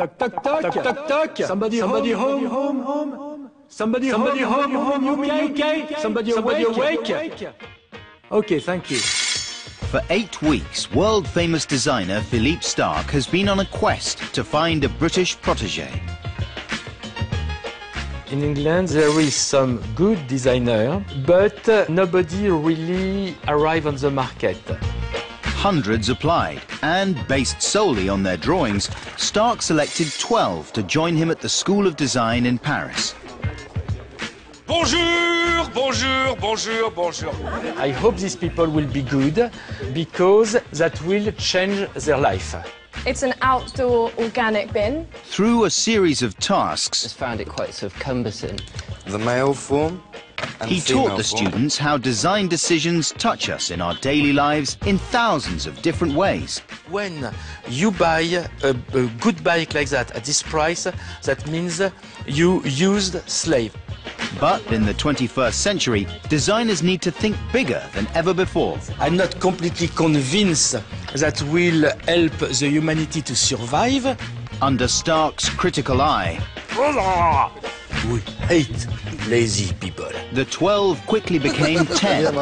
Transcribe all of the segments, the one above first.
Toc, toc, toc, toc, toc, toc. Somebody home. Somebody home in UK. Somebody awake. Okay, thank you. For 8 weeks, world-famous designer Philippe Starck has been on a quest to find a British protégé. In England, there is some good designer, but nobody really arrived on the market. Hundreds applied, and based solely on their drawings, Starck selected 12 to join him at the School of Design in Paris. Bonjour, bonjour, bonjour, bonjour. I hope these people will be good, because that will change their life. It's an outdoor organic bin. Through a series of tasks, I just found it quite sort of cumbersome. The male form and he female taught the form. students how design decisions touch us in our daily lives in thousands of different ways. When you buy a good bike like that at this price, that means you used slave. But in the 21st century, designers need to think bigger than ever before. I'm not completely convinced that will help the humanity to survive. Under Starck's critical eye, We hate lazy people. the 12 quickly became 10,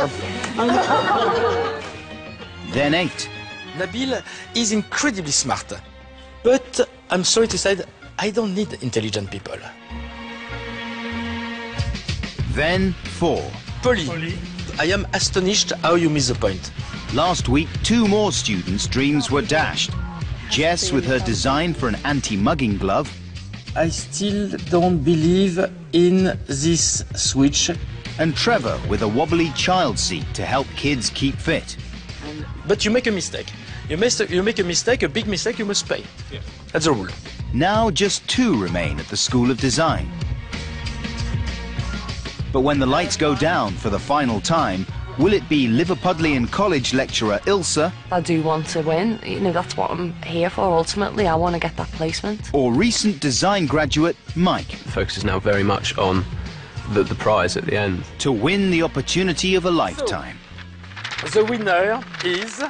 then 8. Nabil is incredibly smart, but I'm sorry to say that I don't need intelligent people. Then 4. Polly, I am astonished how you miss the point. Last week, 2 more students' dreams were dashed. Jess with her design for an anti-mugging glove, I still don't believe in this switch. and Trevor with a wobbly child seat to help kids keep fit. But you make a mistake. You make a mistake, a big mistake, you must pay. Yeah. That's the rule. Now just 2 remain at the School of Design. But when the lights go down for the final time, will it be Liverpudlian College lecturer Ilsa I do want to win. You know, that's what I'm here for ultimately. I want to get that placement. or recent design graduate Mike The focus is now very much on the prize at the end. to win the opportunity of a lifetime? The winner is...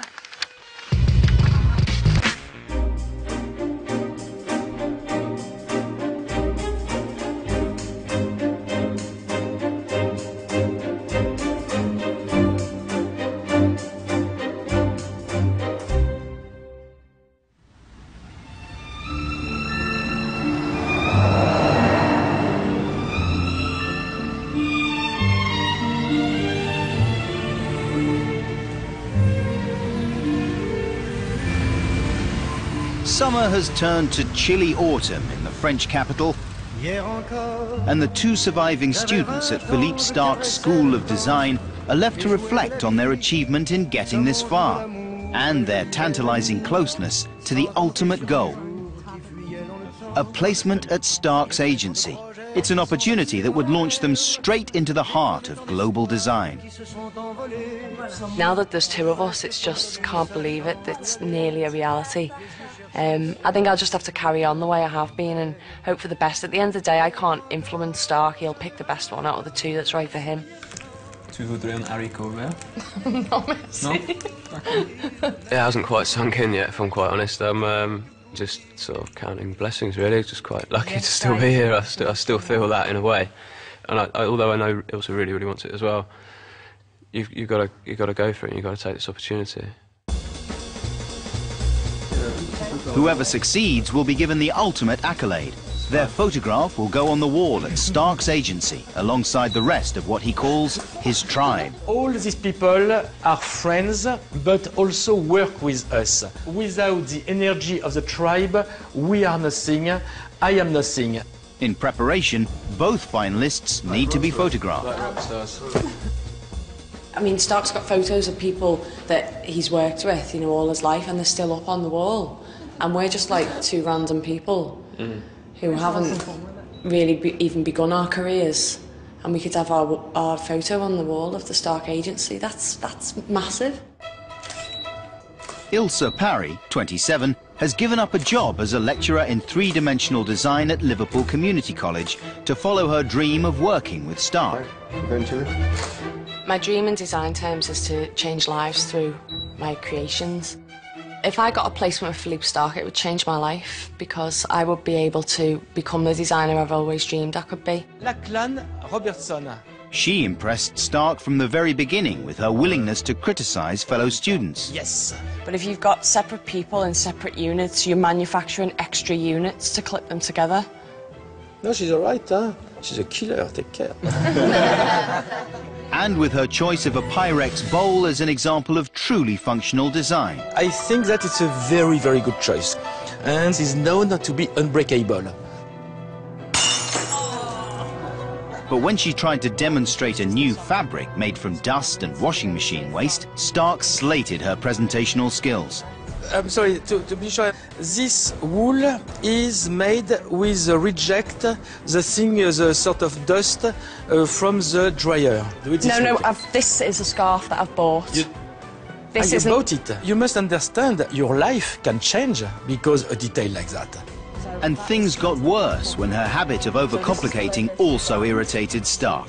Summer has turned to chilly autumn in the French capital, and the 2 surviving students at Philippe Starck's School of Design are left to reflect on their achievement in getting this far, and their tantalizing closeness to the ultimate goal: a placement at Starck's agency. It's an opportunity that would launch them straight into the heart of global design. Now that there's 2 of us, it's just can't believe it. It's nearly a reality. I think I'll just have to carry on the way I have been and hope for the best. At the end of the day, I can't influence Starck. He'll pick the best one out of the 2 that's right for him. Tu voudrais un haricot vert? No, merci. It hasn't quite sunk in yet, if I'm quite honest. I'm just sort of counting blessings, really. Just quite lucky to still be here. I still feel that in a way. And although I know Ilsa really, really wants it as well, you've got to go for it. And you've got to take this opportunity. Whoever succeeds will be given the ultimate accolade. Their photograph will go on the wall at Starck's agency, alongside the rest of what he calls his tribe. All these people are friends, but also work with us. Without the energy of the tribe, we are nothing. I am nothing. In preparation, both finalists need to be photographed. I mean, Starck's got photos of people that he's worked with, you know, all his life, and they're still up on the wall. And we're just like 2 random people who haven't really even begun our careers. And we could have our photo on the wall of the Starck agency. That's massive. Ilsa Parry, 27, has given up a job as a lecturer in 3-dimensional design at Liverpool Community College to follow her dream of working with Starck. My dream in design terms is to change lives through my creations. If I got a placement with Philippe Starck, it would change my life because I would be able to become the designer I've always dreamed I could be. Lachlan Robertson. She impressed Starck from the very beginning with her willingness to criticize fellow students. Yes. But if you've got separate people in separate units, you're manufacturing extra units to clip them together. No, she's all right, huh? She's a killer, take care. And with her choice of a Pyrex bowl as an example of truly functional design. I think that it's a very, very good choice. And is known to be unbreakable. But when she tried to demonstrate a new fabric made from dust and washing machine waste, Starck slated her presentational skills. I'm sorry, to be sure, this wool is made with reject the thing, the sort of dust from the dryer. This is a scarf that I've bought. You bought it. You must understand your life can change because a detail like that. And things got worse when her habit of overcomplicating also irritated Starck.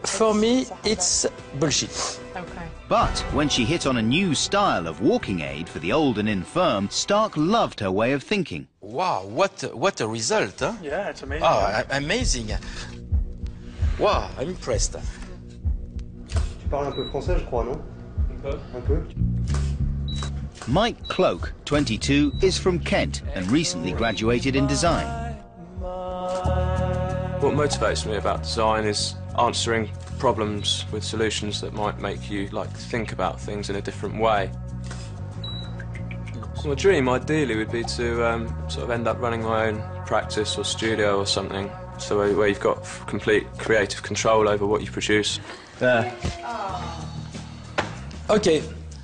For me, it's bullshit. Okay. But when she hit on a new style of walking aid for the old and infirm, Starck loved her way of thinking. Wow, what a result, huh? Yeah, it's amazing. Oh, amazing. Wow, I'm impressed. Tu parles un peu français, je crois, non? Un peu. Mike Cloak, 22, is from Kent and recently graduated in design. What motivates me about design is answering problems with solutions that might make you think about things in a different way. My dream, ideally, would be to sort of end up running my own practice or studio or something, so where you've got complete creative control over what you produce. There. Okay.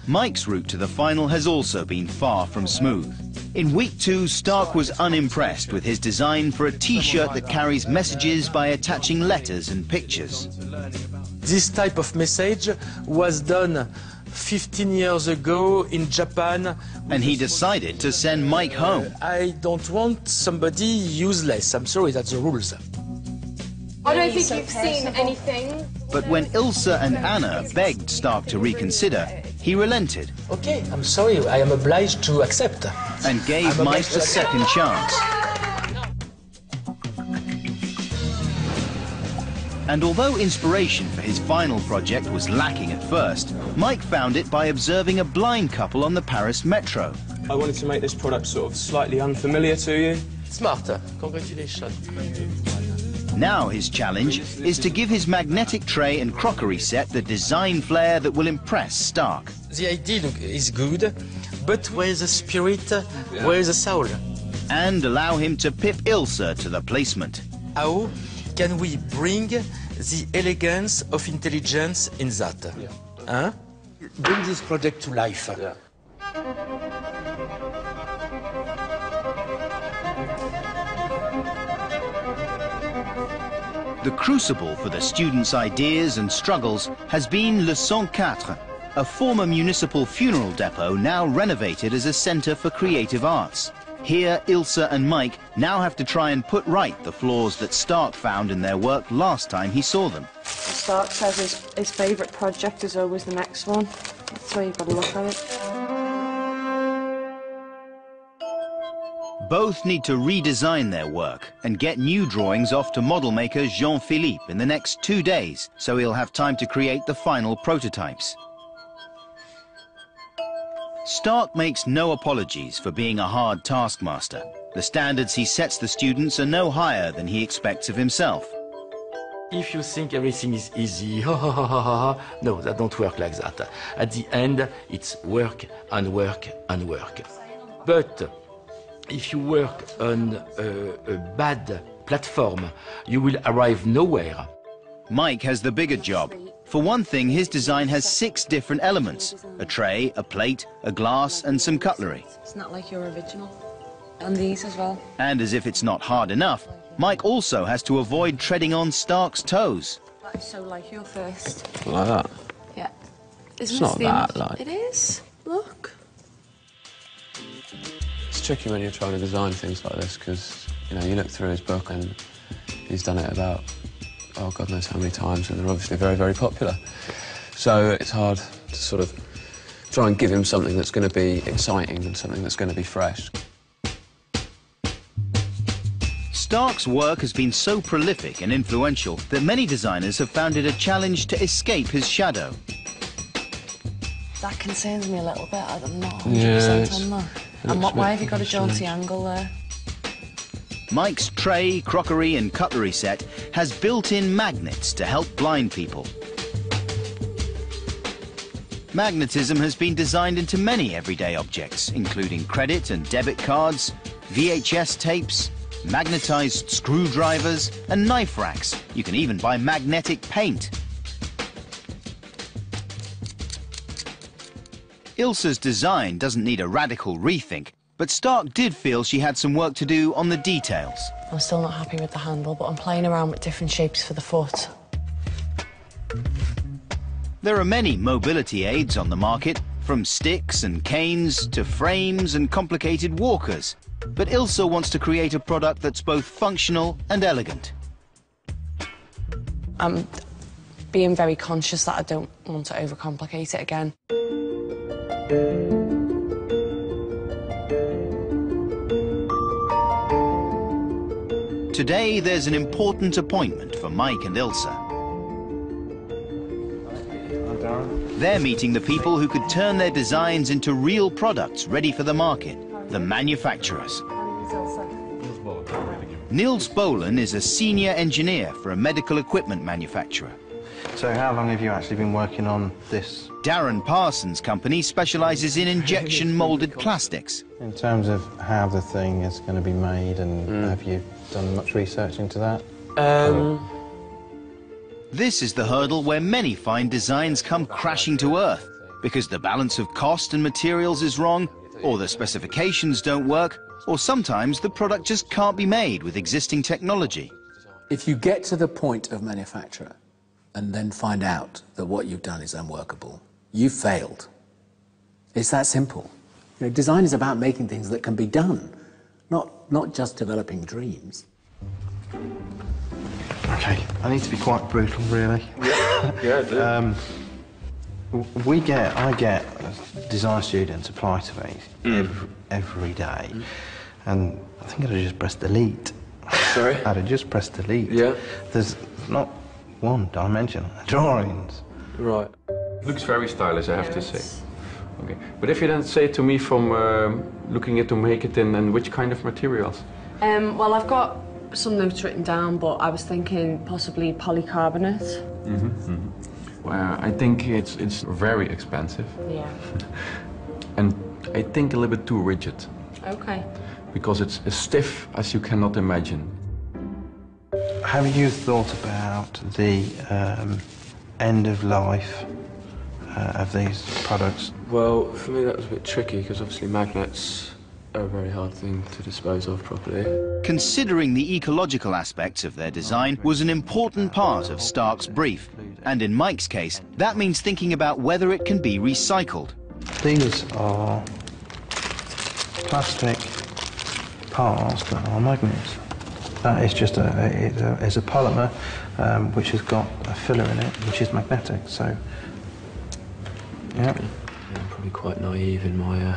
Mike's route to the final has also been far from smooth. In week 2, Starck was unimpressed with his design for a T-shirt that carries messages by attaching letters and pictures. This type of message was done 15 years ago in Japan. And he decided to send Mike home. I don't want somebody useless. I'm sorry, that's the rules. I don't think you've seen anything. But when Ilsa and Anna begged Starck to reconsider, he relented. Okay, I'm sorry, I am obliged to accept. And gave Mike a second chance. And although inspiration for his final project was lacking at first, Mike found it by observing a blind couple on the Paris metro. I wanted to make this product sort of slightly unfamiliar to you. Smart, congratulations. Now his challenge is to give his magnetic tray and crockery set the design flair that will impress Starck. The idea is good, but where is the spirit, where is the soul? And allow him to pip Ilsa to the placement. How can we bring the elegance of intelligence in that? Yeah. Huh? Bring this project to life. Yeah. The crucible for the students' ideas and struggles has been Le 104, a former municipal funeral depot now renovated as a centre for creative arts. Here, Ilsa and Mike now have to try and put right the flaws that Starck found in their work last time he saw them. Starck says his favourite project is always the next one. That's why you've got to look at it. Both need to redesign their work and get new drawings off to model maker Jean-Philippe in the next 2 days, so he'll have time to create the final prototypes. Starck makes no apologies for being a hard taskmaster. The standards he sets the students are no higher than he expects of himself. If you think everything is easy, no, that don't work like that. At the end, it's work and work and work. But if you work on a bad platform, you will arrive nowhere. Mike has the bigger job. For one thing, his design has 6 different elements: a tray, a plate, a glass, and some cutlery. It's not like your original. And these as well. And as if it's not hard enough, Mike also has to avoid treading on Starck's toes. That is so like your first. Like that? Yeah. It's not that like. It is. Look. It's tricky when you're trying to design things like this because, you know, you look through his book and he's done it about, oh, God knows how many times, and they're obviously very, very popular. So it's hard to sort of try and give him something that's going to be exciting and something that's going to be fresh. Starck's work has been so prolific and influential that many designers have found it a challenge to escape his shadow. That concerns me a little bit. I'm not 100% on that. And why have you got a jaunty angle there? Mike's tray, crockery and cutlery set has built-in magnets to help blind people. Magnetism has been designed into many everyday objects, including credit and debit cards, VHS tapes, magnetized screwdrivers and knife racks. You can even buy magnetic paint. Ilsa's design doesn't need a radical rethink, but Starck did feel she had some work to do on the details. I'm still not happy with the handle, but I'm playing around with different shapes for the foot. There are many mobility aids on the market, from sticks and canes to frames and complicated walkers. But Ilsa wants to create a product that's both functional and elegant. I'm being very conscious that I don't want to overcomplicate it again. Today, there's an important appointment for Mike and Ilsa. They're meeting the people who could turn their designs into real products ready for the market, the manufacturers. Niels Bolen is a senior engineer for a medical equipment manufacturer. So how long have you actually been working on this? Darren Parsons' company specializes in injection molded plastics. In terms of how the thing is going to be made, and have you done much research into that? This is the hurdle where many find designs come crashing to earth because the balance of cost and materials is wrong, or the specifications don't work, or sometimes the product just can't be made with existing technology. If you get to the point of manufacture and then find out that what you've done is unworkable, you've failed. It's that simple. You know, design is about making things that can be done, not just developing dreams. Okay, I need to be quite brutal, really. Yeah, do. I get design students apply to me every day, and I think I'd have just pressed delete. Sorry? I'd have just pressed delete. Yeah. There's not one dimension on the drawings. Right. Looks very stylish, I have to say. Okay, but if you then say to me from looking at to make it in, and which kind of materials? Well, I've got some notes written down, but I was thinking possibly polycarbonate. Well, I think it's very expensive. Yeah. And I think a little bit too rigid. Okay. Because it's as stiff as you cannot imagine. Have you thought about the end of life of these products? Well, for me that was a bit tricky because obviously magnets are a very hard thing to dispose of properly. Considering the ecological aspects of their design was an important part of Starck's brief. And in Mike's case, that means thinking about whether it can be recycled. These are plastic parts that are magnets. That is just it's a polymer which has got a filler in it, which is magnetic. So, yeah. I'm probably quite naive in my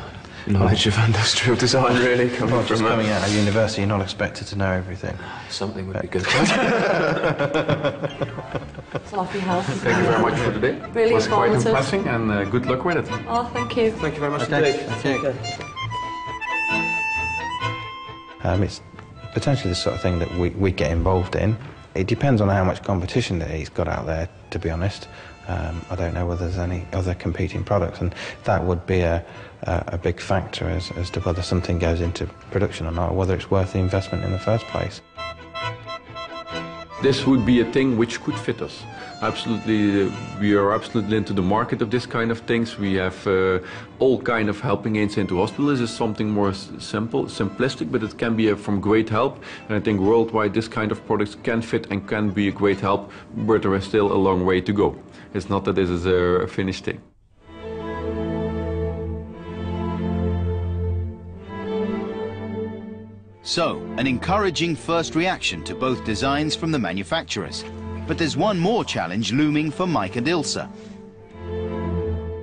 knowledge of industrial design, really. Coming out of university, you're not expected to know everything. Something would be good. It's lovely help. Thank you very much for today. Really it was quite informative. impressive, and good luck with it. Oh, thank you. Thank you very much Okay. indeed. It's potentially the sort of thing that we get involved in. It depends on how much competition that he's got out there, to be honest. I don't know whether there's any other competing products, and that would be a big factor as to whether something goes into production or not, or whether it's worth the investment in the first place. This would be a thing which could fit us. Absolutely, we are absolutely into the market of this kind of things. We have all kind of helping aids into hospitals. This is something more simple, simplistic, but it can be from great help. And I think worldwide this kind of products can fit and can be a great help, but there is still a long way to go. It's not that this is a finished thing. So, an encouraging first reaction to both designs from the manufacturers. But there's one more challenge looming for Mike and Ilsa.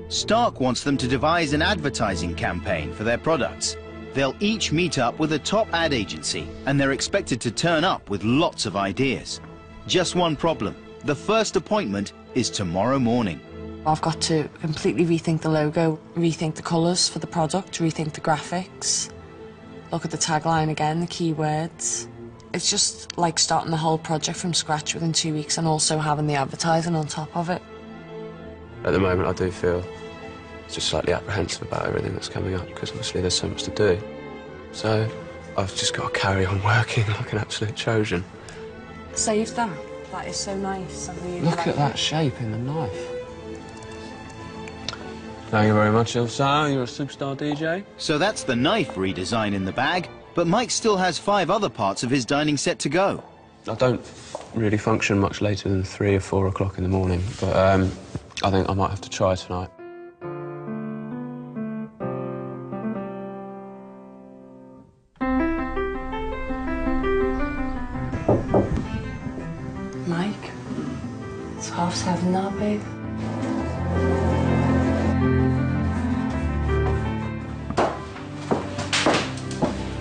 Starck wants them to devise an advertising campaign for their products. They'll each meet up with a top ad agency, and they're expected to turn up with lots of ideas. Just one problem. The first appointment is tomorrow morning. I've got to completely rethink the logo, rethink the colours for the product, rethink the graphics, look at the tagline again, the keywords. It's just like starting the whole project from scratch within 2 weeks and also having the advertising on top of it. At the moment I do feel just slightly apprehensive about everything that's coming up because obviously there's so much to do. So I've just got to carry on working like an absolute Trojan. Save that. That is so nice. I really Look like at that shape in the knife. Thank you very much, Ilsa. You're a superstar DJ. So that's the knife redesign in the bag, but Mike still has 5 other parts of his dining set to go. I don't really function much later than 3 or 4 o'clock in the morning, but I think I might have to try tonight. Mike, it's 7:30 now, babe.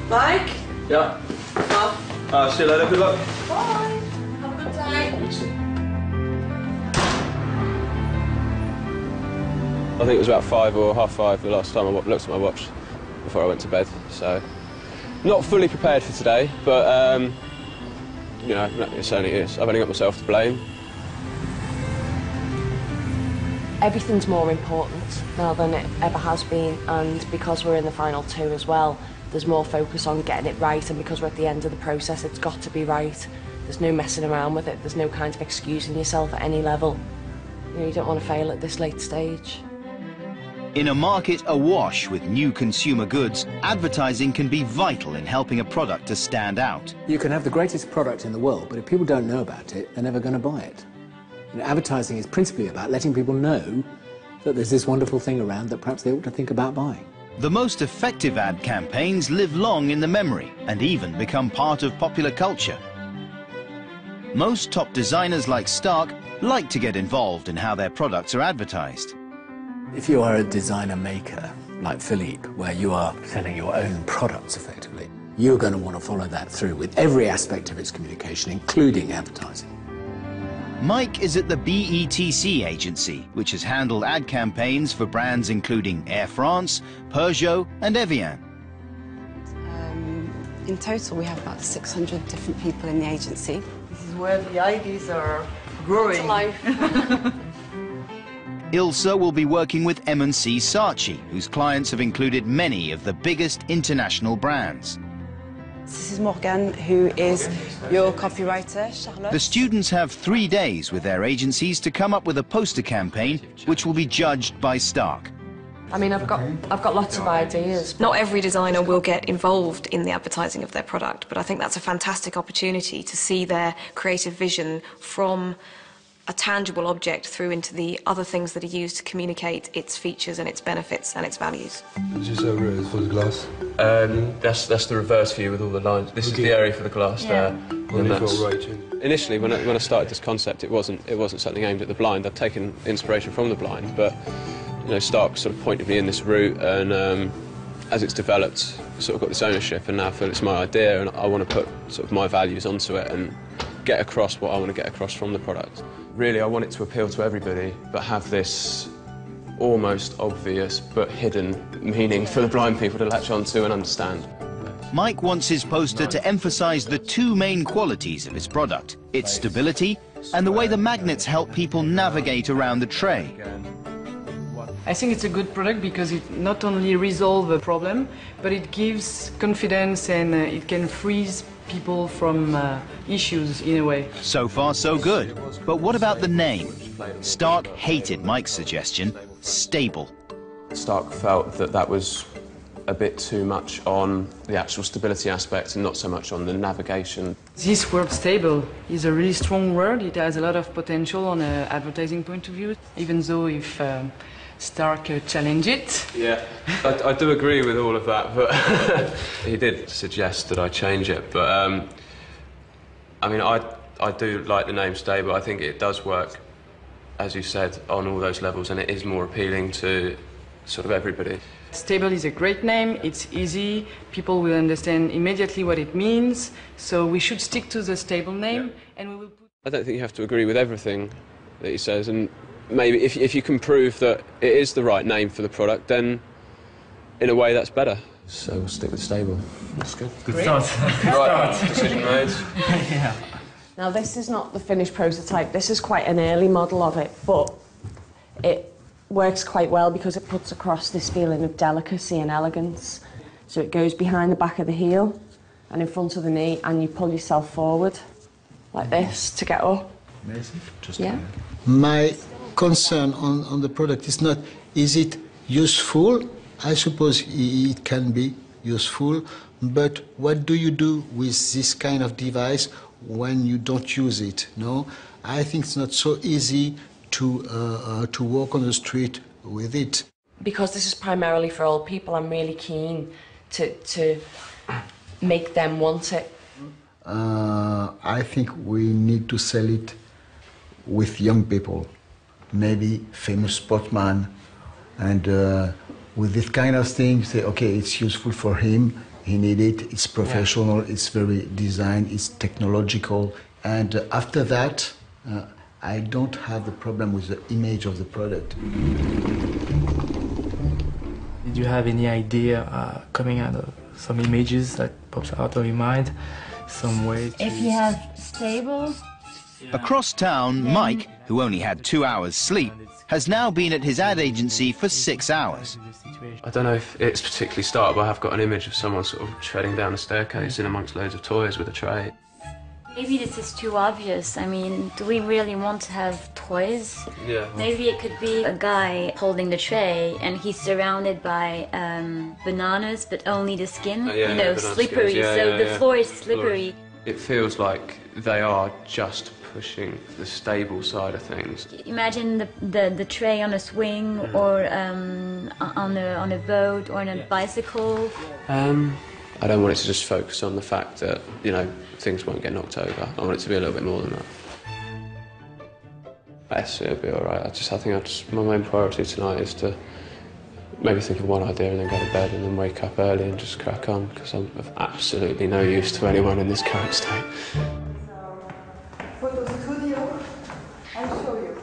Mike? Yeah. Oh. See you later, good luck. Bye. Have a good day. I think it was about 5 or half 5 the last time I looked at my watch before I went to bed, so not fully prepared for today, but you know, it certainly is. I've only got myself to blame. Everything's more important now than it ever has been, and because we're in the final 2 as well, there's more focus on getting it right, and because we're at the end of the process, it's got to be right. There's no messing around with it. There's no kind of excusing yourself at any level. You know, you don't want to fail at this late stage. In a market awash with new consumer goods, advertising can be vital in helping a product to stand out. You can have the greatest product in the world, but if people don't know about it, they're never going to buy it. You know, advertising is principally about letting people know that there's this wonderful thing around that perhaps they ought to think about buying. The most effective ad campaigns live long in the memory and even become part of popular culture. Most top designers like Starck like to get involved in how their products are advertised. If you are a designer maker like Philippe, where you are selling your own products effectively, you're going to want to follow that through with every aspect of its communication, including advertising. Mike is at the BETC agency, which has handled ad campaigns for brands including Air France, Peugeot and Evian. In total, we have about 600 different people in the agency. This is where the ideas are growing. It's life. Ilsa will be working with M&C Saatchi, whose clients have included many of the biggest international brands. This is Morgan, who is your copywriter, Charlotte. The students have 3 days with their agencies to come up with a poster campaign, which will be judged by Starck. I mean, I've got lots of ideas. Not every designer will get involved in the advertising of their product, but I think that's a fantastic opportunity to see their creative vision from a tangible object through into the other things that are used to communicate its features and its benefits and its values. Just over it for the glass. That's the reverse view with all the lines. This is the area for the glass there. And that's... Initially, when I started this concept, it wasn't something aimed at the blind. I'd taken inspiration from the blind, but you know, Starck sort of pointed me in this route, and as it's developed, sort of got this ownership, and now I feel it's my idea, and I want to put sort of my values onto it and get across what I want to get across from the product. Really, I want it to appeal to everybody, but have this almost obvious but hidden meaning for the blind people to latch onto and understand. Mike wants his poster to emphasize the 2 main qualities of his product, its stability and the way the magnets help people navigate around the tray. I think it's a good product because it not only resolves a problem, but it gives confidence and it can freeze people from issues in a way. So far, so good. But what about the name? Starck hated Mike's suggestion, stable. Starck felt that that was a bit too much on the actual stability aspect and not so much on the navigation. This word stable is a really strong word. It has a lot of potential on an advertising point of view, even though if Starck challenged it. Yeah, I do agree with all of that, but he did suggest that I change it. But I mean, I do like the name stable. I think it does work as you said, on all those levels, and it is more appealing to sort of everybody. Stable is a great name, it's easy, people will understand immediately what it means, so we should stick to the stable name, and we will put... I don't think you have to agree with everything that he says, and maybe if you can prove that it is the right name for the product, then in a way that's better. So we'll stick with stable. That's good. Good start. Right, decision made. Yeah. Now this is not the finished prototype, this is quite an early model of it, but it works quite well because it puts across this feeling of delicacy and elegance. So it goes behind the back of the heel and in front of the knee, and you pull yourself forward like this to get up. Amazing. Just yeah. My concern on the product is not, is it useful? I suppose it can be useful, but what do you do with this kind of device when you don't use it? No, I think it's not so easy to walk on the street with it. Because this is primarily for old people, I'm really keen to make them want it. I think we need to sell it with young people, maybe famous sportsman, and with this kind of thing, say, okay, it's useful for him, he needs it, it's professional, it's very designed, it's technological, and after that, I don't have the problem with the image of the product. Did you have any idea coming out of some images that pops out of your mind? Some way to... If you have stable... Across town, Mike, who only had 2 hours sleep, has now been at his ad agency for 6 hours. I don't know if it's particularly started, but I have got an image of someone sort of treading down a staircase in amongst loads of toys with a tray. Maybe this is too obvious. I mean, do we really want to have toys? Yeah. Maybe it could be a guy holding the tray and he's surrounded by bananas, but only the skin, Yeah, you know, slippery, so the floor is slippery. It feels like they are just pushing the stable side of things. Imagine the tray on a swing or on a boat or on a bicycle. I don't want it to just focus on the fact that, you know, things won't get knocked over. I want it to be a little bit more than that. Yes, it'll be all right. I think my main priority tonight is to maybe think of one idea and then go to bed and then wake up early and just crack on, because I'm of absolutely no use to anyone in this current state. Photo studio, I'll show you.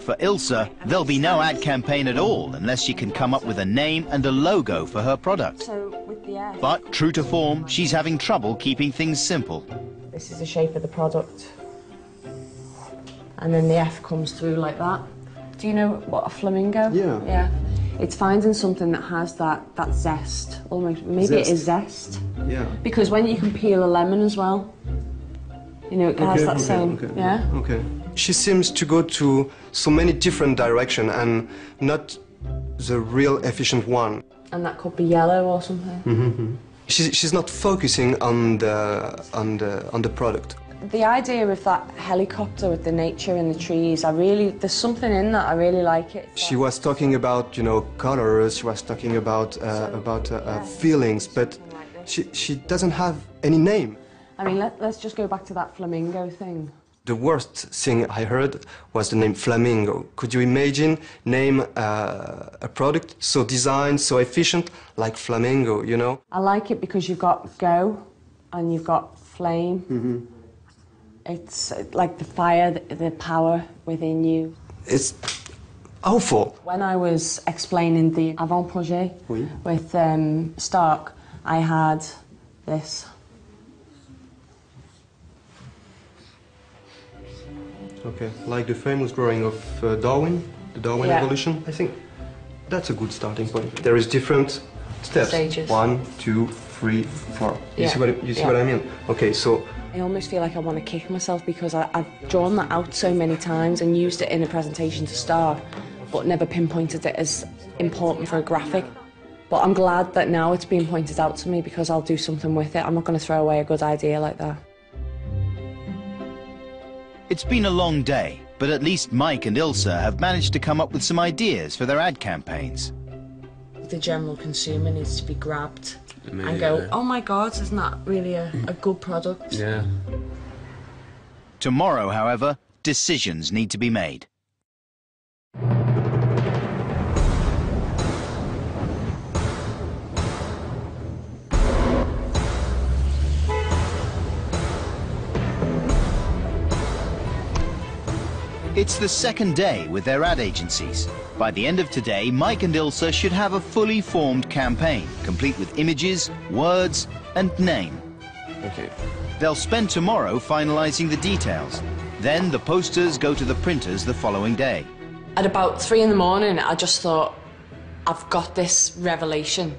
For Ilsa, there'll be no ad campaign at all unless she can come up with a name and a logo for her product. So with the F, But, true to form, she's having trouble keeping things simple. this is the shape of the product. And then the F comes through like that. Do you know what a flamingo? Yeah. Yeah. It's finding something that has that zest, almost. Maybe Zest. it is zest. Yeah. Because when you can peel a lemon as well, you know, it has that same, yeah? Okay. She seems to go to so many different directions and not the real efficient one. And that could be yellow or something. Mm-hmm. She's not focusing on the product. The idea of that helicopter with the nature and the trees, there's something in that, I really like it. She was talking about, you know, colors, she was talking about feelings, but she doesn't have any name. I mean, let's just go back to that flamingo thing. The worst thing I heard was the name flamingo. Could you imagine name a product so designed, so efficient, like flamingo, you know? I like it because you've got go and you've got flame. Mm-hmm. It's like the fire, the power within you. It's awful. When I was explaining the avant-projet with Starck, I had this. Okay, like the famous drawing of Darwin, the Darwin evolution. I think that's a good starting point. There is different steps. Stages. 1, 2, 3, 4. You see what I mean? Okay, so I almost feel like I want to kick myself because I've drawn that out so many times and used it in a presentation to Starck, but never pinpointed it as important for a graphic. But I'm glad that now it's being pointed out to me because I'll do something with it. I'm not going to throw away a good idea like that. It's been a long day, but at least Mike and Ilsa have managed to come up with some ideas for their ad campaigns. The general consumer needs to be grabbed and go, oh my God, isn't that really a good product? Yeah. Tomorrow, however, decisions need to be made. It's the second day with their ad agencies. By the end of today, Mike and Ilsa should have a fully formed campaign, complete with images, words, and name. Okay. They'll spend tomorrow finalizing the details. Then the posters go to the printers the following day. At about 3 in the morning, I just thought, I've got this revelation.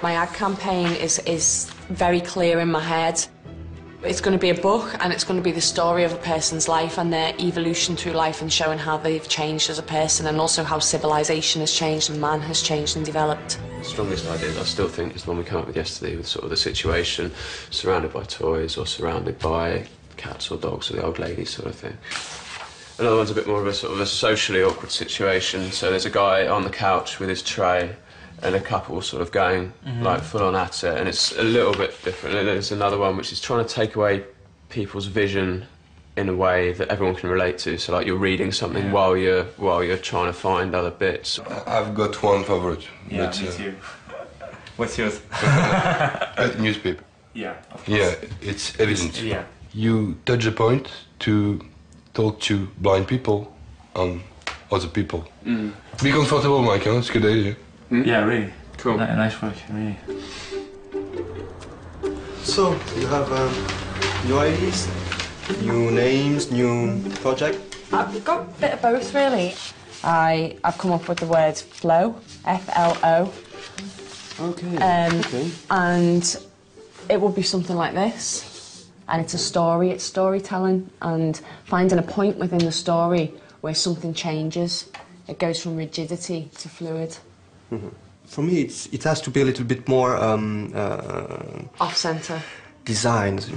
My ad campaign is very clear in my head. It's going to be a book, and it's going to be the story of a person's life and their evolution through life, and showing how they've changed as a person, and also how civilization has changed and man has changed and developed. The strongest ideas I still think is the one we came up with yesterday, with sort of the situation surrounded by toys or surrounded by cats or dogs or the old lady sort of thing. Another one's a bit more of a sort of a socially awkward situation. So there's a guy on the couch with his tray and a couple sort of going like full on at it, and it's a little bit different. And there's another one which is trying to take away people's vision in a way that everyone can relate to. So like you're reading something while you're trying to find other bits. I've got one favorite. Yeah, me too. What's yours? Newspaper. Yeah. Yeah, it's evident. Yeah. You touch a point to talk to blind people and other people. Be comfortable, Mike. Huh? It's a good idea. Yeah, really. Cool. Nice work, really. So, you have new ideas, new names, new project? I've got a bit of both, really. I've come up with the word flow, F-L-O. Okay, okay. And it would be something like this. And it's a story, it's storytelling, and finding a point within the story where something changes. It goes from rigidity to fluid. For me, it has to be a little bit more Off-centre. designed.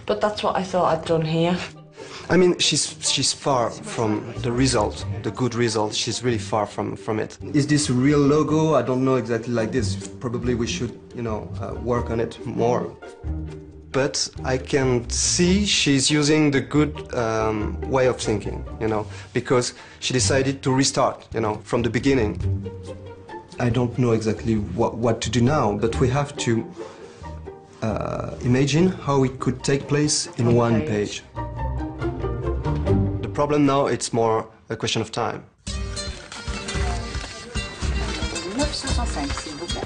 But that's what I thought I'd done here. I mean, she's far from the result, the good result. She's really far from it. Is this a real logo? I don't know exactly like this. Probably we should, you know, work on it more. But I can see she's using the good way of thinking, you know, because she decided to restart, you know, from the beginning. I don't know exactly what to do now, but we have to imagine how it could take place in one page. The problem now, it's more a question of time. 965, s'il vous plaît.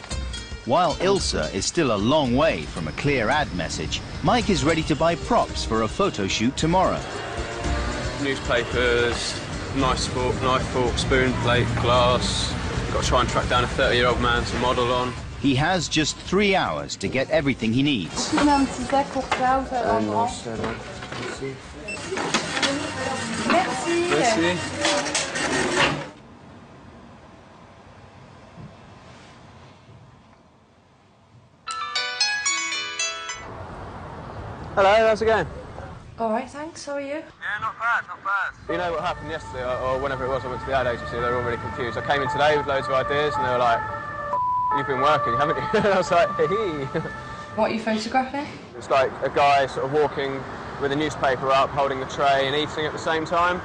While Ilsa is still a long way from a clear ad message, Mike is ready to buy props for a photo shoot tomorrow. Newspapers, knife, fork, spoon, plate, glass. Got to try and track down a 30-year-old man to model on. He has just 3 hours to get everything he needs. Merci. Hello, how's it going? All right, thanks. How are you? Yeah, not bad, not bad. You know what happened yesterday, or whenever it was I went to the ad agency, they were all really confused. I came in today with loads of ideas, and they were like, you've been working, haven't you? And I was like, hee. What are you photographing? It's like a guy sort of walking with a newspaper up, holding the tray and eating at the same time.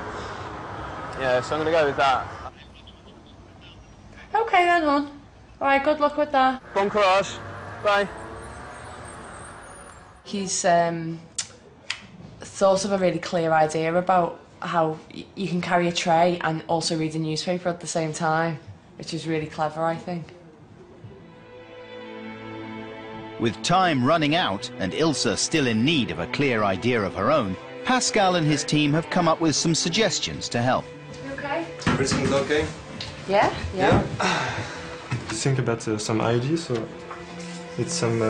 Yeah, so I'm going to go with that. Okay then, hon. All right, good luck with that. Bon courage. Bye. He's thought of a really clear idea about how you can carry a tray and also read a newspaper at the same time, which is really clever, I think. With time running out and Ilsa still in need of a clear idea of her own, Pascal and his team have come up with some suggestions to help. You okay? Everything's okay? Yeah? Think about some ideas. So it's some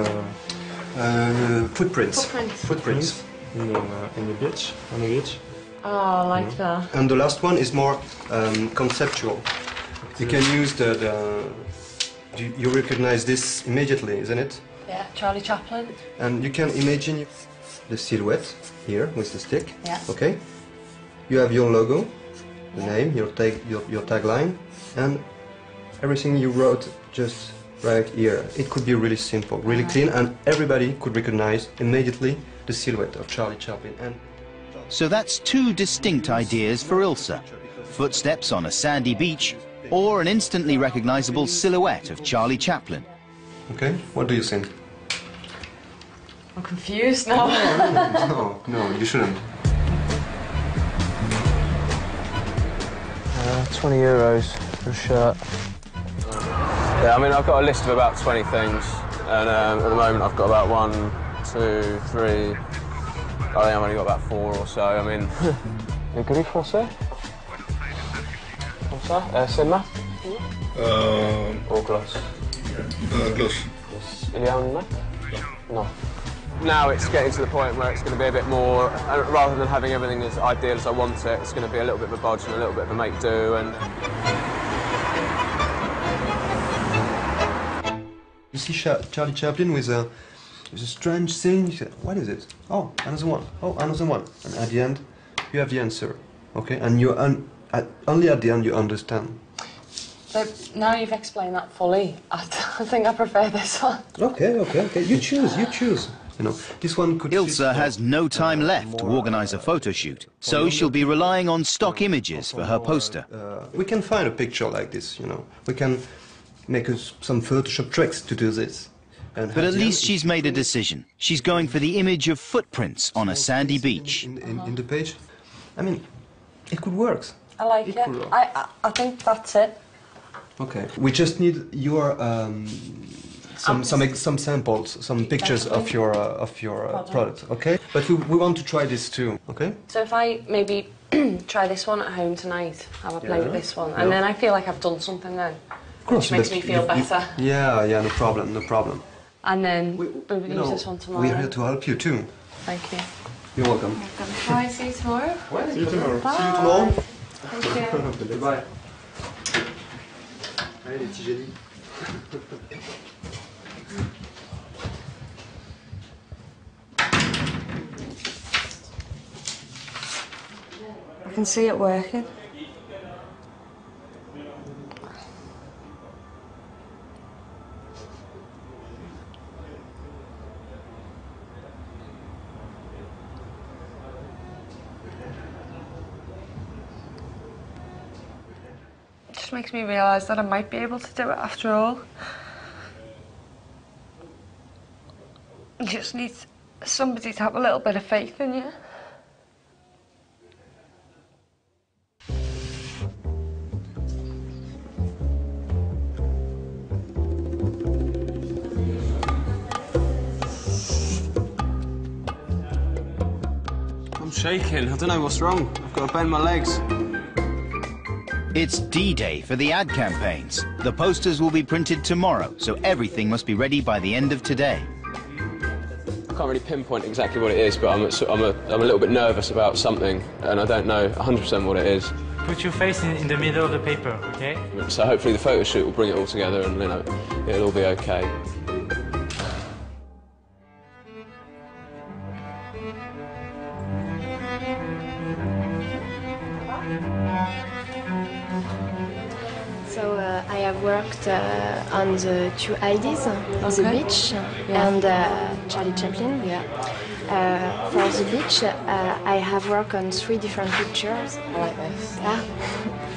footprints. Footprints in the beach, on the beach. Oh, I like that. And the last one is more conceptual. You can use you recognize this immediately, isn't it? Yeah, Charlie Chaplin. And you can imagine the silhouette here with the stick. Yeah. Okay. You have your logo, the name, your tagline, and everything you wrote just right here. It could be really simple, really clean, and everybody could recognize immediately the silhouette of Charlie Chaplin. And So that's two distinct ideas for Ilsa. Footsteps on a sandy beach, or an instantly recognizable silhouette of Charlie Chaplin. Okay, what do you think? I'm confused now. No, you shouldn't. 20 euros for a shirt. Yeah, I mean, I've got a list of about 20 things, and at the moment I've got about 1, 2, 3. I think I've only got about 4 or so. I mean, le gris français? Comme ça? Cinema? Or gloss? Gloss. Il y a un Mac? No. Now it's getting to the point where it's going to be a bit more, rather than having everything as ideal as I want it, it's going to be a little bit of a bodge and a little bit of a make-do. And you see Charlie Chaplin with a strange thing. You say, what is it? Oh, another one. Oh, another one. And at the end, you have the answer. Okay, and you only at the end you understand. But now you've explained that fully, I think I prefer this one. Okay. You choose. You know, this one could... Ilsa has no time left to organize a photo shoot, so she'll be relying on stock images for her poster. We can find a picture like this, you know. We can make some Photoshop tricks to do this. But at least she's made a decision. She's going for the image of footprints on a sandy beach. In the page. I mean, it could work. I like it. I think that's it. Okay. We just need your some samples, some pictures of your product. Okay. But we want to try this too. Okay. So if I maybe try this one at home tonight, have a play with this one, and then I feel like I've done something then, which makes me feel better. Yeah. No problem. And then we would use this one tomorrow. We're here to help you too. Thank you. You're welcome. Bye. See you tomorrow. See you tomorrow. Bye. See you tomorrow. Thank you. Bye. Allez, les petits génies. I can see it working. It just makes me realise that I might be able to do it after all. You just need somebody to have a little bit of faith in you. I'm shaking. I don't know what's wrong. I've got to bend my legs. It's D-Day for the ad campaigns. The posters will be printed tomorrow, so everything must be ready by the end of today. I can't really pinpoint exactly what it is, but I'm a little bit nervous about something, and I don't know 100% what it is. Put your face in the middle of the paper, okay? So hopefully the photo shoot will bring it all together, and you know, it'll all be okay. So I have worked on the 2 IDs, the beach and Charlie Chaplin. For the beach, I have worked on 3 different pictures. I like this. Yeah.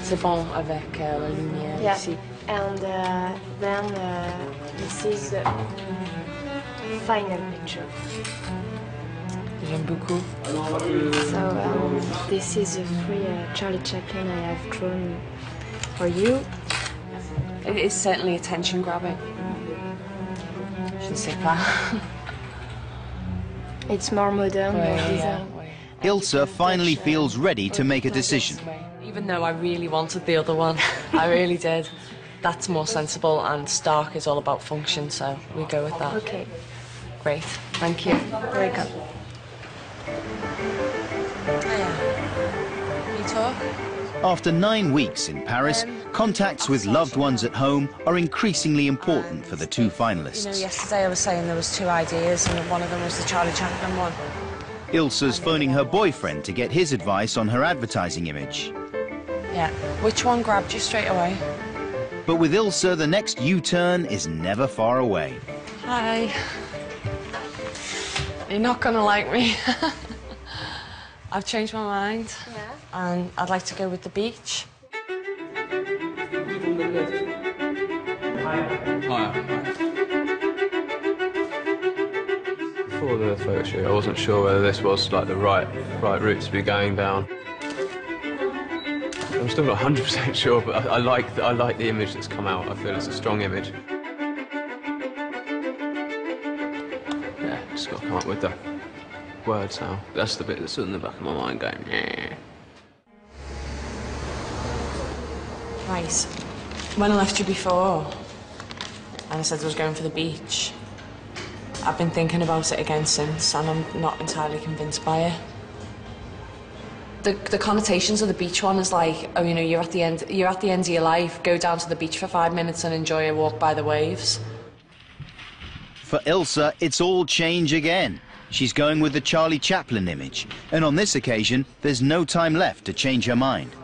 C'est bon avec la lumière ici. And then this is the final picture. J'aime beaucoup. So this is the 3 Charlie Chaplin I have drawn for you. It is certainly attention grabbing. Je ne sais pas. It's more modern, more design. Ilsa finally feels ready to make a decision. Even though I really wanted the other one, I really did. That's more sensible, and Starck is all about function, so we go with that. Okay. Great. Thank you. Very good. You talk? After 9 weeks in Paris, contacts with loved ones at home are increasingly important for the 2 finalists. You know, yesterday I was saying there was 2 ideas, and one of them was the Charlie Chaplin one. Ilsa's phoning her boyfriend to get his advice on her advertising image. Yeah. Which one grabbed you straight away? But with Ilsa, the next U-turn is never far away. Hi. You're not gonna like me. I've changed my mind. Yeah. And I'd like to go with the beach. Before the photo shoot, I wasn't sure whether this was like the right route to be going down. I'm still not 100% sure, but I like the image that's come out. I feel it's a strong image. Yeah, just got to come up with the words now. That's the bit that's in the back of my mind going, yeah. Right. When I left you before, and I said I was going for the beach, I've been thinking about it again since, and I'm not entirely convinced by it. The connotations of the beach one is like, oh, you know, you're at the end of your life, go down to the beach for 5 minutes and enjoy a walk by the waves. For Ilsa, it's all change again. She's going with the Charlie Chaplin image, and on this occasion, there's no time left to change her mind.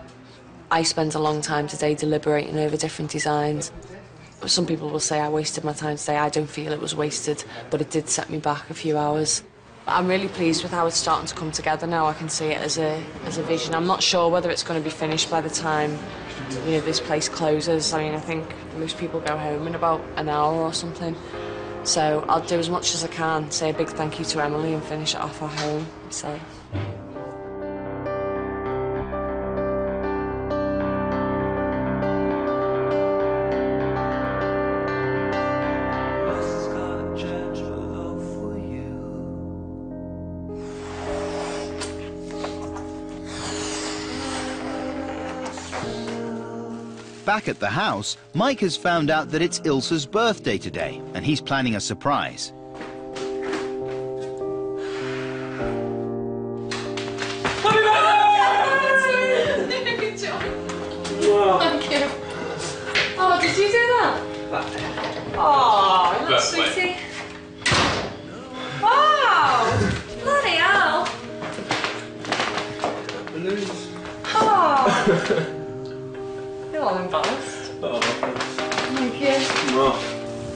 I spent a long time today deliberating over different designs. Some people will say I wasted my time today. I don't feel it was wasted, but it did set me back a few hours. I'm really pleased with how it's starting to come together now. I can see it as a vision. I'm not sure whether it's going to be finished by the time, you know, this place closes. I mean, I think most people go home in about an hour or something. So I'll do as much as I can, say a big thank you to Emily and finish it off at home. So. Back at the house, Mike has found out that it's Ilsa's birthday today, and he's planning a surprise. Good job. Thank you. Oh, did you do that? Oh, that's sweetie. Wow! Bloody hell! Oh! I'm embarrassed. Oh, thank you.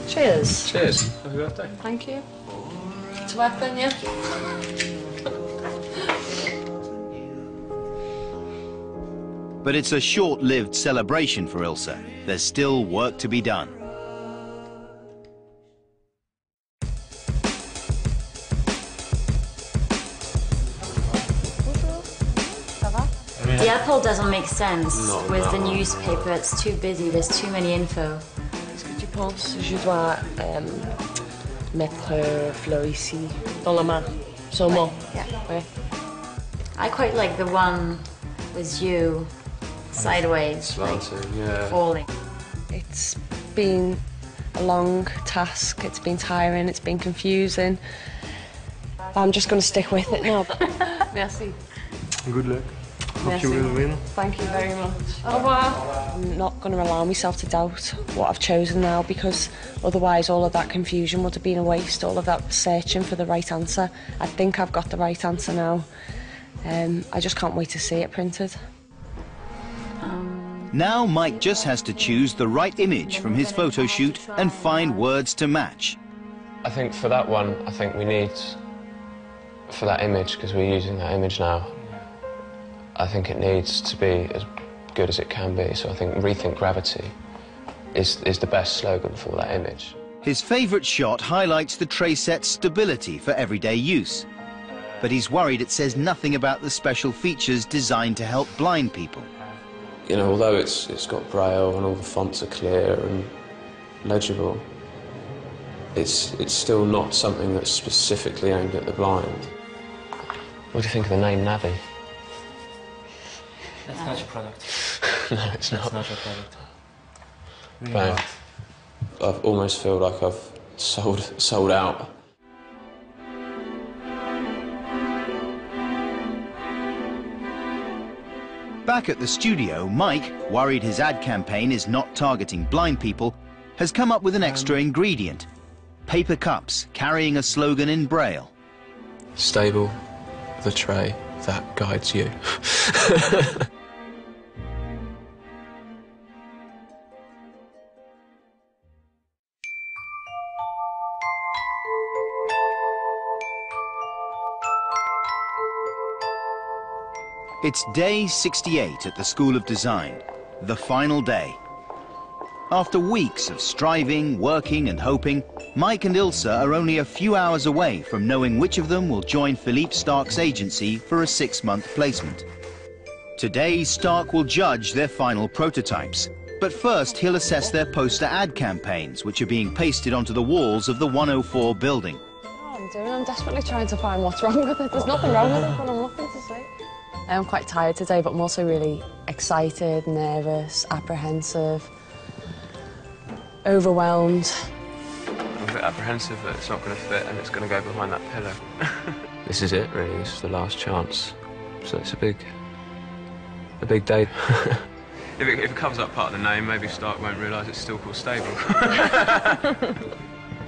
Cheers. Cheers. Happy birthday. Thank you. To work then, yeah? But it's a short-lived celebration for Ilsa. There's still work to be done. The apple doesn't make sense with the newspaper. It's too busy. There's too many info. Est-ce que tu penses que je dois mettre fleur ici dans la main, seulement? Yeah. Ouais. I quite like the one with you sideways, slanting, like yeah. falling. It's been a long task. It's been tiring. It's been confusing. I'm just going to stick with it now. Merci. Good luck. Hope you will win. Thank you very much. Au revoir. I'm not going to allow myself to doubt what I've chosen now, because otherwise all of that confusion would have been a waste, all of that searching for the right answer. I think I've got the right answer now. I just can't wait to see it printed. Now Mike just has to choose the right image from his photo shoot and find words to match. I think for that one, I think we need, for that image, because we're using that image now, I think it needs to be as good as it can be. So I think Rethink Gravity is the best slogan for that image. His favourite shot highlights the tray set's stability for everyday use. But he's worried it says nothing about the special features designed to help blind people. You know, although it's got braille and all the fonts are clear and legible, it's still not something that's specifically aimed at the blind. What do you think of the name Navi? That's not your product. No, it's not. That's not your product. Really Bang. not. I've almost feel like I've sold out. Back at the studio, Mike, worried his ad campaign is not targeting blind people, has come up with an extra ingredient: paper cups carrying a slogan in braille. Stable, the tray that guides you. It's day 68 at the School of Design, the final day. After weeks of striving, working and hoping, Mike and Ilsa are only a few hours away from knowing which of them will join Philippe Starck's agency for a 6-month placement. Today, Starck will judge their final prototypes, but first he'll assess their poster ad campaigns, which are being pasted onto the walls of the 104 building. I'm desperately trying to find what's wrong with it. There's nothing wrong with it, but I'm looking to see. I'm quite tired today, but I'm also really excited, nervous, apprehensive, overwhelmed. I'm a bit apprehensive that it's not going to fit and it's going to go behind that pillar. This is it, really. This is the last chance. So it's a big day. If it comes up part of the name, maybe Starck won't realise it's still called Stable.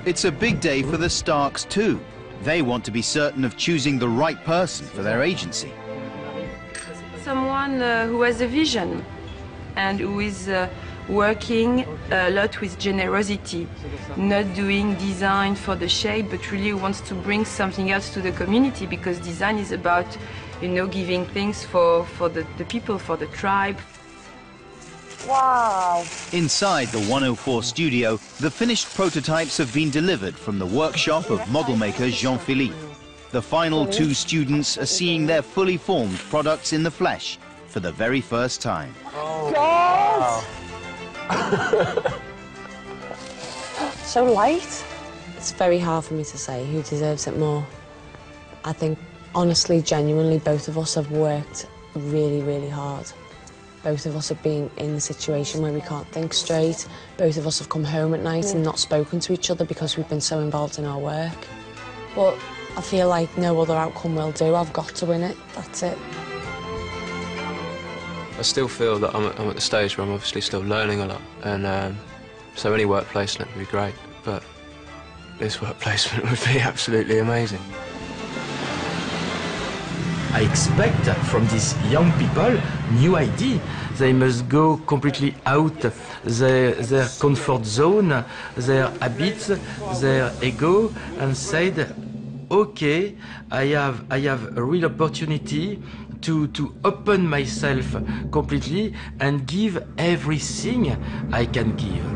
It's a big day for the Starks too. They want to be certain of choosing the right person for their agency. Someone who has a vision and who is working a lot with generosity, not doing design for the shape, but really wants to bring something else to the community, because design is about, you know, giving things for the people, for the tribe. Wow! Inside the 104 studio, the finished prototypes have been delivered from the workshop of model maker Jean-Philippe. The final 2 students are seeing their fully formed products in the flesh for the very first time. Oh, God! Wow. So light. It's very hard for me to say who deserves it more. I think, honestly, genuinely, both of us have worked really, really hard. Both of us have been in the situation where we can't think straight. Both of us have come home at night and not spoken to each other because we've been so involved in our work. But I feel like no other outcome will do. I've got to win it. That's it. I still feel that I'm at the stage where I'm obviously still learning a lot, and so any work placement would be great, but this work placement would be absolutely amazing. I expect from these young people new idea. They must go completely out their comfort zone, their habits, their ego, and said, okay, I have a real opportunity to open myself completely and give everything I can give.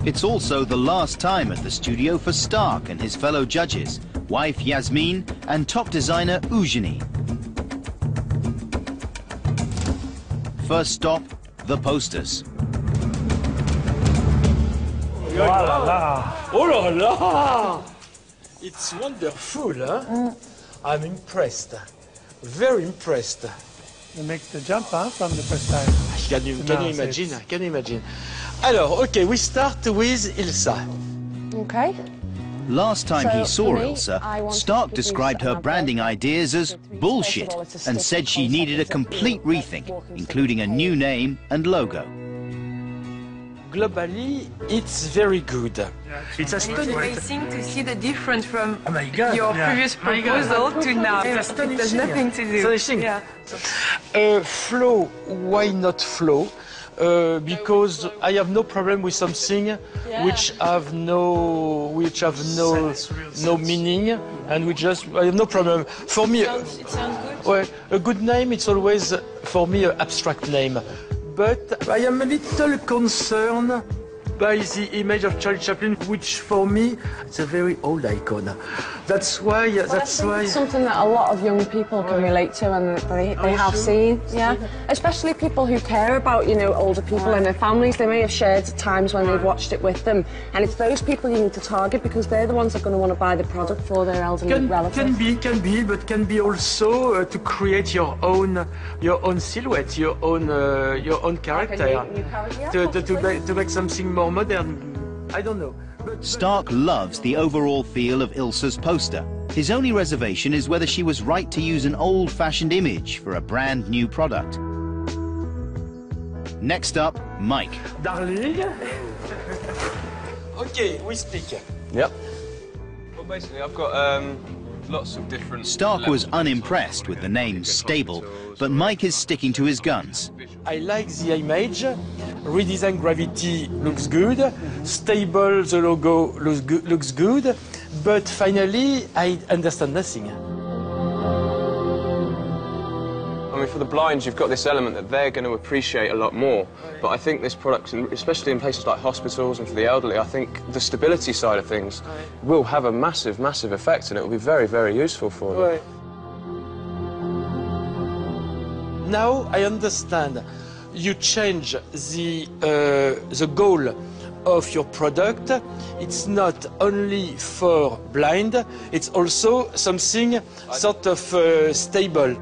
It's also the last time at the studio for Starck and his fellow judges, wife Yasmin and top designer Eugenie. First stop, the posters. Oh la la! Oh la la! It's wonderful, huh? I'm impressed. Very impressed. You make the jump, huh, from the first time. Can you imagine? Can you imagine? Alors, okay, we start with Ilsa. Okay. Last time he saw for me, Ilsa, Starck described her branding ideas as bullshit and said she needed a complete rethink, including a new name and logo. Globally, it's very good. It's amazing to see the difference from your previous proposal to now. There's nothing to do. Astonishing. Yeah. Flow, why not flow? Because I have no problem with something which have no meaning, and which just I have no problem. For me, it sounds good. Well, a good name, it's always for me an abstract name. But I am a little concerned by the image of Charlie Chaplin, which for me it's a very old icon. That's why. It's something that a lot of young people can relate to, and they have seen. Yeah, especially people who care about, you know, older people and their families. They may have shared times when they've watched it with them, and it's those people you need to target because they're the ones that are going to want to buy the product for their elderly relatives. But can be also to create your own silhouette, your own character, to make something more modern. I don't know. Starck loves the overall feel of Ilsa's poster. His only reservation is whether she was right to use an old-fashioned image for a brand new product. Next up, Mike. Darling. Okay, we speak. Yep. Well, basically, I've got lots of different... Starck was unimpressed with the name Stable, but Mike is sticking to his guns. I like the image. Redesign Gravity looks good. Stable, the logo looks good. But finally, I understand nothing. mean, for the blinds, you've got this element that they're going to appreciate a lot more. But I think this product, especially in places like hospitals and for the elderly, I think the stability side of things will have a massive, massive effect, and it will be very, very useful for them. Now I understand. You change the goal of your product. It's not only for blind, it's also something sort of stable.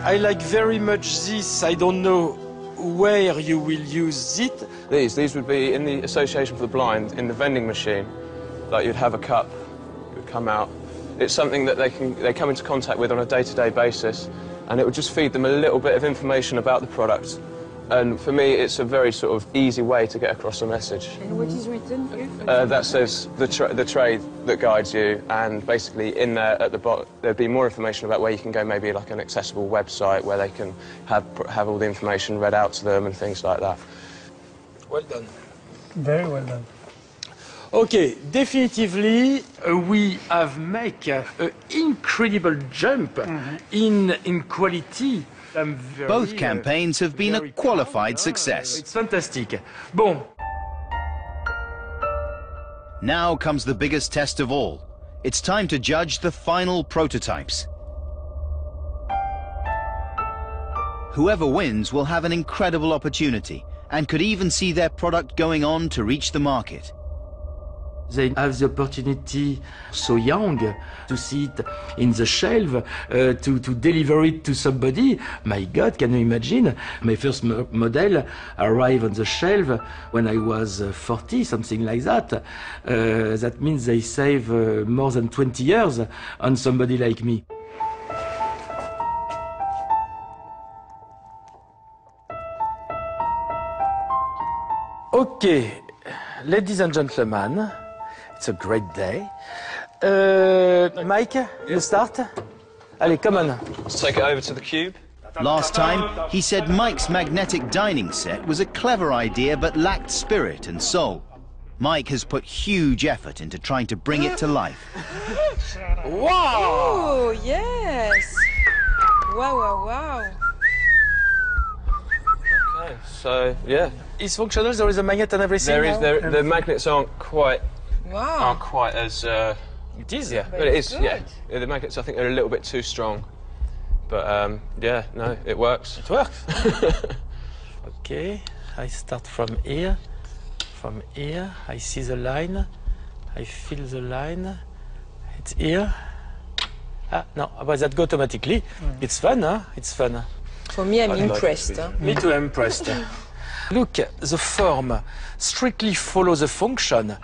I like very much this. I don't know where you will use it. These would be in the Association for the Blind, in the vending machine. Like you'd have a cup, it would come out. It's something that they come into contact with on a day-to-day basis, and it would just feed them a little bit of information about the product. And for me, it's a very sort of easy way to get across a message. And what is written here? That says the trade that guides you, and basically in there at the bottom there'd be more information about where you can go, maybe like an accessible website where they can have all the information read out to them and things like that. Well done. Very well done. Okay, definitively we have made an incredible jump in quality. Both campaigns have been a qualified success. It's fantastic. Bon. Now comes the biggest test of all. It's time to judge the final prototypes. Whoever wins will have an incredible opportunity and could even see their product going on to reach the market. They have the opportunity, so young, to see it in the shelf, to deliver it to somebody. My God, can you imagine? My first model arrived on the shelf when I was 40, something like that. That means they save more than 20 years on somebody like me. Okay, ladies and gentlemen, it's a great day. Mike, you start? Allez, come on. Let's take it over to the cube. Last time, he said Mike's magnetic dining set was a clever idea but lacked spirit and soul. Mike has put huge effort into trying to bring it to life. Wow! Oh, yes! Wow, wow, wow. Okay, so, yeah. It's functional, there is a magnet and everything? The magnets aren't quite as... it is? Yeah, but it is, yeah. The magnets, I think, are a little bit too strong. But, yeah, no, it works. It works. Okay, I start from here. From here, I see the line. I feel the line. It's here. Ah, no, but that goes automatically. It's fun, huh? It's fun. For me, I'm impressed. Me too, I'm impressed. Look, the form strictly follows the function.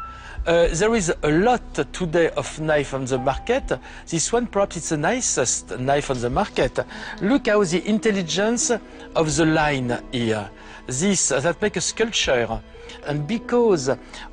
There is a lot today of knife on the market. This one, perhaps it's the nicest knife on the market. Look how the intelligence of the line here. This, that make a sculpture. And because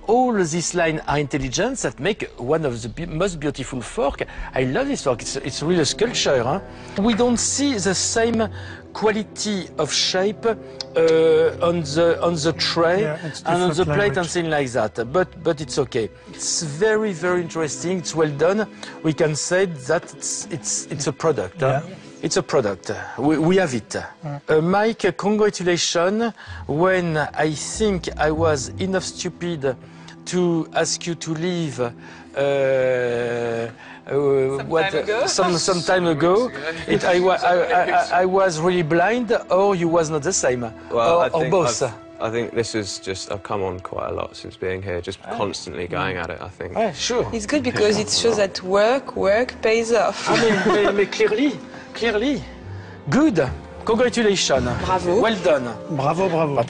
all these lines are intelligent, that make one of the most beautiful fork. I love this fork, it's really a sculpture. Huh? We don't see the same quality of shape on the tray and on the plate and things like that. But it's okay. It's very, very interesting. It's well done. We can say that it's a product. Huh? It's a product. We have it. Mike, congratulations. When I think I was enough stupid to ask you to leave some time ago, I was really blind, or you was not the same, well, or both. I think this is just, I've come on quite a lot since being here, just constantly going at it, I think. Sure. It's good because it shows that work pays off. I mean, clearly. Good. Congratulations. Bravo. Well done. Bravo, bravo.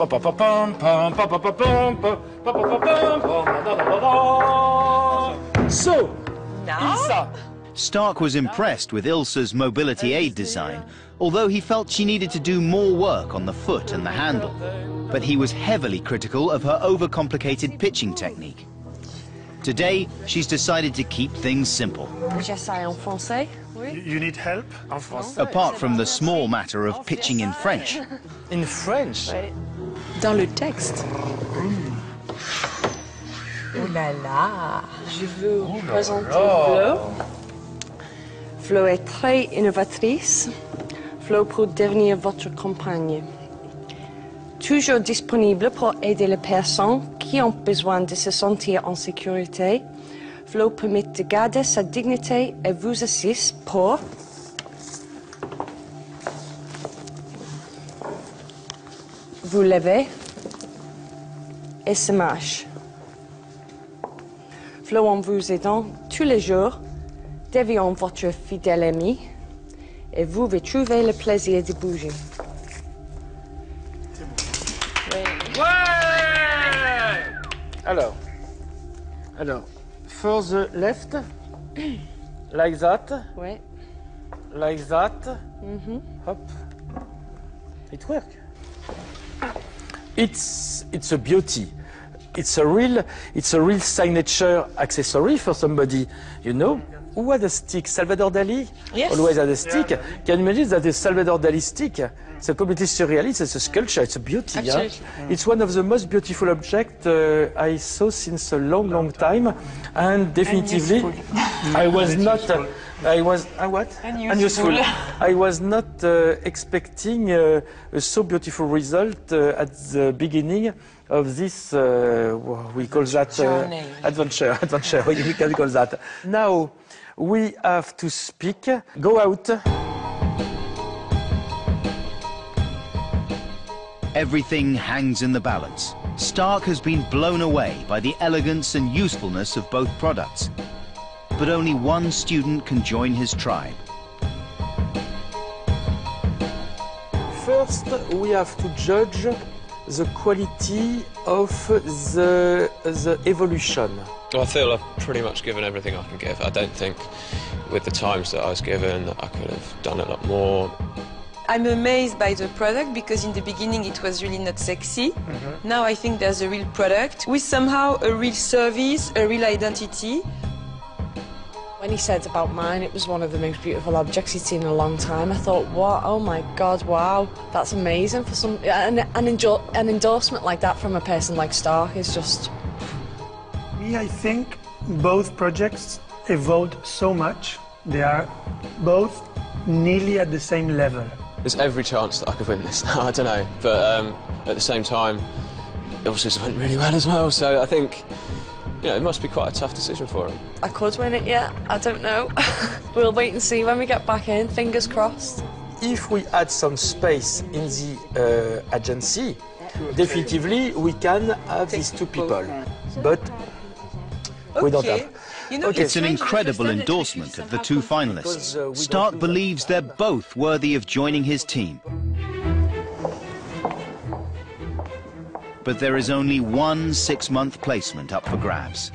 So, now? Ilsa. Starck was impressed with Ilsa's mobility aid design, although he felt she needed to do more work on the foot and the handle. But he was heavily critical of her overcomplicated pitching technique. Today, she's decided to keep things simple. You need help? Apart from the small matter of pitching in French. In French? Dans le texte. Oh là là. Je veux vous présenter le Flo est très innovatrice. Flo pour devenir votre compagne. Toujours disponible pour aider les personnes qui ont besoin de se sentir en sécurité. Flo permet de garder sa dignité et vous assiste pour vous lever et se marche. Flo en vous aidant tous les jours devient votre fidèle ami et vous vais trouver le plaisir de bouger. Ouais! Alors, for the left, like that, ouais. Like that, hop, it works. It's a beauty. It's a real signature accessory for somebody, you know. Who had a stick? Salvador Dali? Yes. Always had a stick. Yeah. Can you imagine that the Salvador Dali stick? It's a completely surrealist, it's a sculpture, it's a beauty. Absolutely. Yeah? It's one of the most beautiful objects I saw since a long time. And definitively, I was not... what? Unuseful. I was not expecting a so beautiful result at the beginning of this, we call that adventure, we can call that. Now, we have to speak. Go out. Everything hangs in the balance. Starck has been blown away by the elegance and usefulness of both products. But only one student can join his tribe. First, we have to judge the quality of the evolution. Well, I feel I've pretty much given everything I can give. I don't think with the times that I was given that I could have done a lot more. I'm amazed by the product because in the beginning it was really not sexy. Now I think there's a real product with somehow a real service, a real identity. When he said about mine, it was one of the most beautiful objects he'd seen in a long time. I thought, what? Oh my God, wow, that's amazing for some... An endorsement like that from a person like Starck is just... Me, I think both projects evolved so much. They are both nearly at the same level. There's every chance that I could win this now, I don't know. But at the same time, it also just went really well as well. So I think, you know, it must be quite a tough decision for him. I could win it, yeah. I don't know. We'll wait and see when we get back in, fingers crossed. If we add some space in the agency, definitively we can have these two people. But we don't have. It's an incredible endorsement of the two finalists. Starck believes they're both worthy of joining his team. But there is only one 6-month placement up for grabs.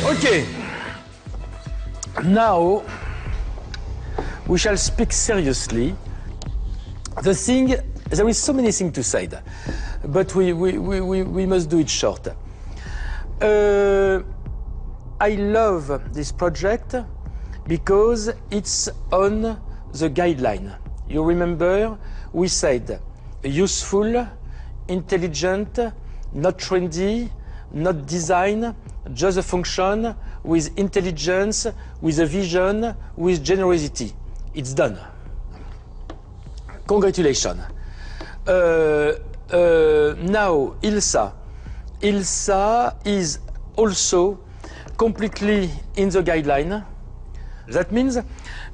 Okay. Now we shall speak seriously. There is so many things to say, but we must do it short. I love this project because it's on the guideline. You remember, we said useful, intelligent, not trendy, not design, just a function with intelligence, with a vision, with generosity. It's done. Congratulations. Now, Ilsa. Ilsa is also completely in the guideline. That means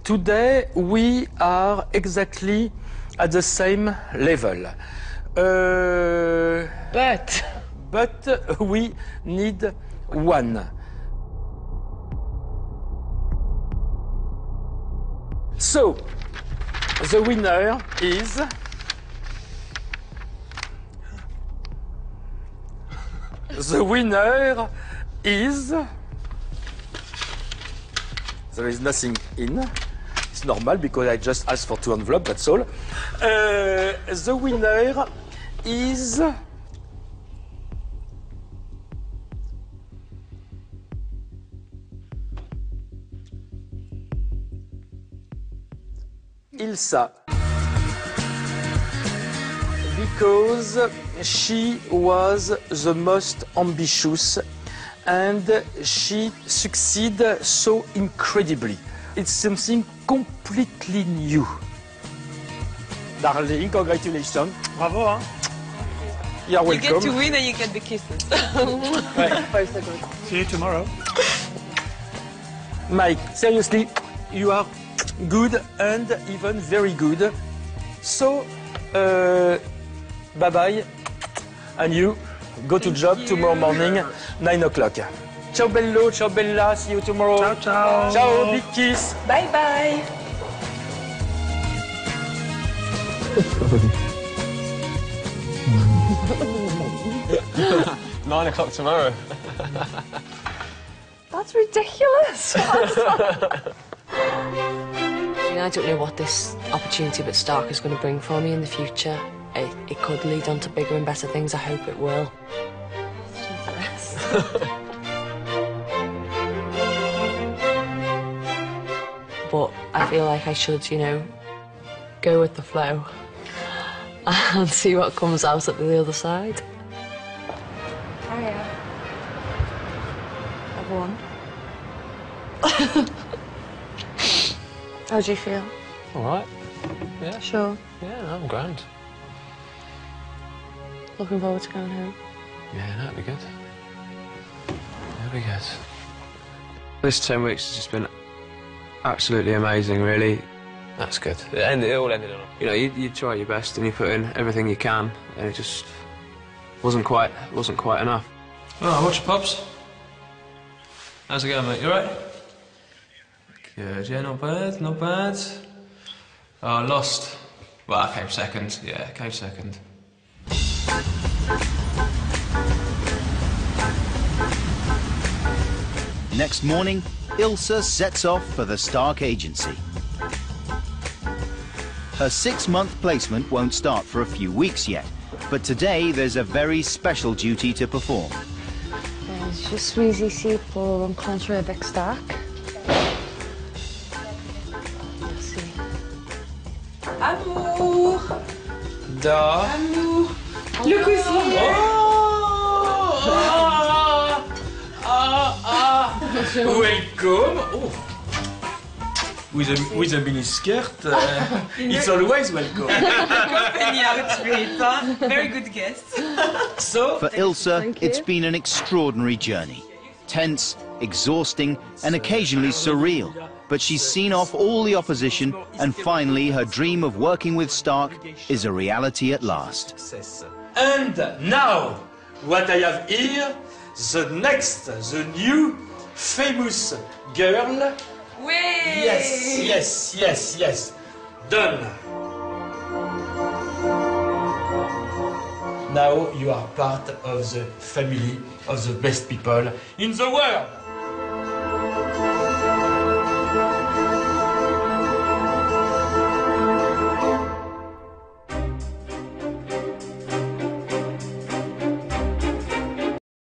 today we are exactly at the same level. But we need one. So, the winner is... The winner is... There is nothing in. It's normal because I just asked for 2 envelopes, that's all. The winner is... Ilsa. Because she was the most ambitious and she succeeds so incredibly. It's something completely new. Darling, congratulations. Bravo, hein? You're welcome. You get to win and you get the kisses. Both are good. See you tomorrow. Mike, seriously, you are good and even very good. So, bye-bye. And you, go to job tomorrow morning, 9 o'clock. Ciao bello, ciao bella, see you tomorrow. Ciao, ciao. Ciao, big kiss. Bye-bye. 9 o'clock tomorrow. That's ridiculous. I don't know what this opportunity with Starck is going to bring for me in the future. It could lead on to bigger and better things. I hope it will. But I feel like I should, you know, go with the flow and see what comes out at the other side. Hiya. I've won. How do you feel? All right. Yeah. Sure. Yeah, I'm grand. Looking forward to going home. Yeah, that'd be good. That'd be good. This 10 weeks has just been absolutely amazing, really. That's good. It all ended on. You know, you try your best and you put in everything you can, and it just wasn't quite enough. Oh, what's your pops? How's it going, mate? You alright? Good, yeah, not bad, not bad. Oh, I lost. Well, I came second. Yeah, I came second. Next morning, Ilsa sets off for the Starck agency. Her 6-month placement won't start for a few weeks yet, but today there's a very special duty to perform. Je suis ici pour rencontrer avec Starck. Merci. Amour. Da. Amour. Le cousin. Welcome. Oh. With a mini skirt, it's always welcome. Company outfit, huh? Very good guest. So, for Ilsa, it's been an extraordinary journey. Tense, exhausting, and occasionally surreal. But she's seen off all the opposition, and finally her dream of working with Starck is a reality at last. And now, what I have here, the new famous girl. Way. Yes. Done. Now you are part of the family of the best people in the world.